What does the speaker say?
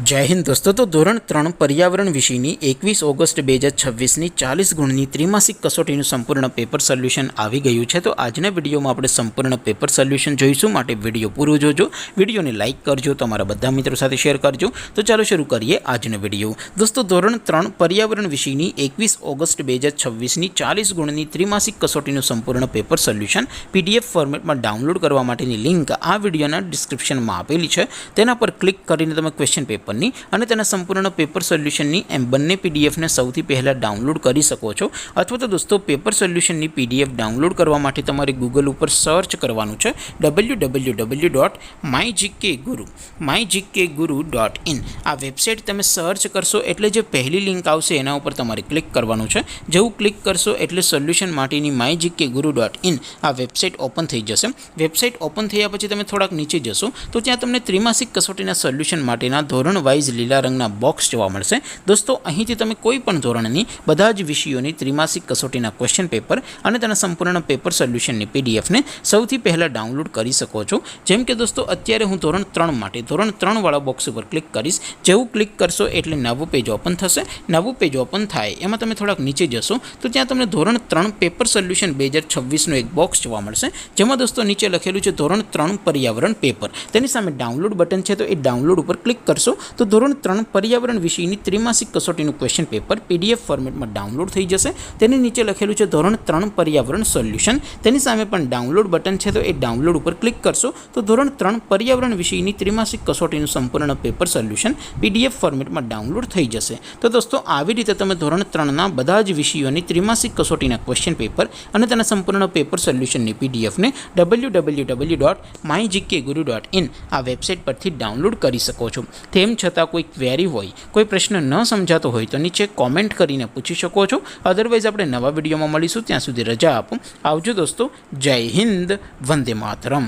जय हिंद दोस्तों। तो धोरण 3 पर्यावरण विषयनी 21 ऑगस्ट 2026 40 गुणनी त्रिमासिक कसोटीનું સંપૂર્ણ પેપર સોલ્યુશન આવી ગયું છે। તો આજના વિડીયોમાં આપણે સંપૂર્ણ પેપર સોલ્યુશન જોઈશું, માટે વિડીયો પૂરો જોજો, વિડીયોને લાઇક કરજો, તમારા બધા મિત્રો સાથે શેર કરજો। તો ચાલો શરૂ કરીએ આજનો વિડીયો। દોસ્તો ધોરણ 3 પર્યાવરણ વિષયની 21 ઓગસ્ટ 2026 40 ગુણની ત્રિમાસિક કસોટીનું સંપૂર્ણ પેપર સોલ્યુશન પીડીએફ ફોર્મેટમાં ડાઉનલોડ કરવા માટેની લિંક આ વિડીયોના ડિસ્ક્રિપ્શનમાં આપેલી છે। તેના પર ક્લિક કરીને તમે ક્વેશ્ચન પેપરની અને તેના સંપૂર્ણ પેપર સોલ્યુશનની એમ બંને પીડીએફને સૌથી પહેલાં ડાઉનલોડ કરી શકો છો। અથવા તો દોસ્તો પેપર સોલ્યુશનની પીડીએફ ડાઉનલોડ કરવા માટે તમારે ગૂગલ ઉપર સર્ચ કરવાનું છે www.mygkguru.in। આ વેબસાઇટ તમે સર્ચ કરશો એટલે જે પહેલી લિંક આવશે એના ઉપર તમારે ક્લિક કરવાનું છે। જેવું ક્લિક કરશો એટલે સોલ્યુશન માટેની mygkguru.in આ વેબસાઇટ ઓપન થઈ જશે। વેબસાઇટ ઓપન થયા પછી તમે થોડાક નીચે જશો તો ત્યાં તમને ત્રિમાસિક કસોટીના સોલ્યુશન માટેના ધોરણ વાઇઝ લીલા રંગના બોક્સ જોવા મળશે। દોસ્તો અહીંથી તમે કોઈ પણ ધોરણની બધા જ વિષયોની ત્રિમાસિક કસોટીના ક્વેશ્ચન પેપર અને તેના સંપૂર્ણ પેપર સોલ્યુશનની પીડીએફને સૌથી પહેલાં ડાઉનલોડ કરી શકો છો। જેમ કે દોસ્તો અત્યારે હું ધોરણ 3 માટે ધોરણ 3 વાળા બોક્સ ઉપર ક્લિક કરીશ। જેવું ક્લિક કરશો એટલે નવું પેજ ઓપન થશે। નવું પેજ ઓપન થાય એમાં તમે થોડાક નીચે જશો તો ત્યાં તમને ધોરણ 3 પેપર સોલ્યુશન 2026નું એક બોક્સ જોવા મળશે, જેમાં દોસ્તો નીચે લખેલું છે ધોરણ 3 પર્યાવરણ પેપર। તેની સામે ડાઉનલોડ બટન છે, તો એ ડાઉનલોડ ઉપર ક્લિક કરશો તો ધોરણ 3 પર્યાવરણ વિષયની ત્રિમાસિક કસોટીનું ક્વેશ્ચન પેપર પીડીએફ ફોર્મેટમાં ડાઉનલોડ થઈ જશે। તેની નીચે લખેલું છે ધોરણ 3 પર્યાવરણ સોલ્યુશન, તેની સામે પણ ડાઉનલોડ બટન છે, તો એ ડાઉનલોડ ઉપર ક્લિક કરશો તો ધોરણ 3 પર્યાવરણ વિષયની ત્રિમાસિક કસોટીનું સંપૂર્ણ પેપર સોલ્યુશન પીડીએફ ફોર્મેટમાં ડાઉનલોડ થઈ જશે। તો દોસ્તો આવી રીતે તમે ધોરણ 3ના બધા જ વિષયોની ત્રિમાસિક કસોટીના ક્વેશ્ચન પેપર અને તેના સંપૂર્ણ પેપર સોલ્યુશનની પીડીએફને www.mygkguru.in આ વેબસાઇટ પરથી ડાઉનલોડ કરી શકો છો। તેમ છતાં કોઈ ક્વેરી હોય, કોઈ પ્રશ્ન ન સમજાતો હોય તો નીચે કોમેન્ટ કરીને પૂછી શકો છો। અદરવાઇઝ આપણે નવા વિડીયોમાં મળીશું, ત્યાં સુધી રજા આપો। આવજો દોસ્તો, જય હિન્દ, વંદે માતરમ।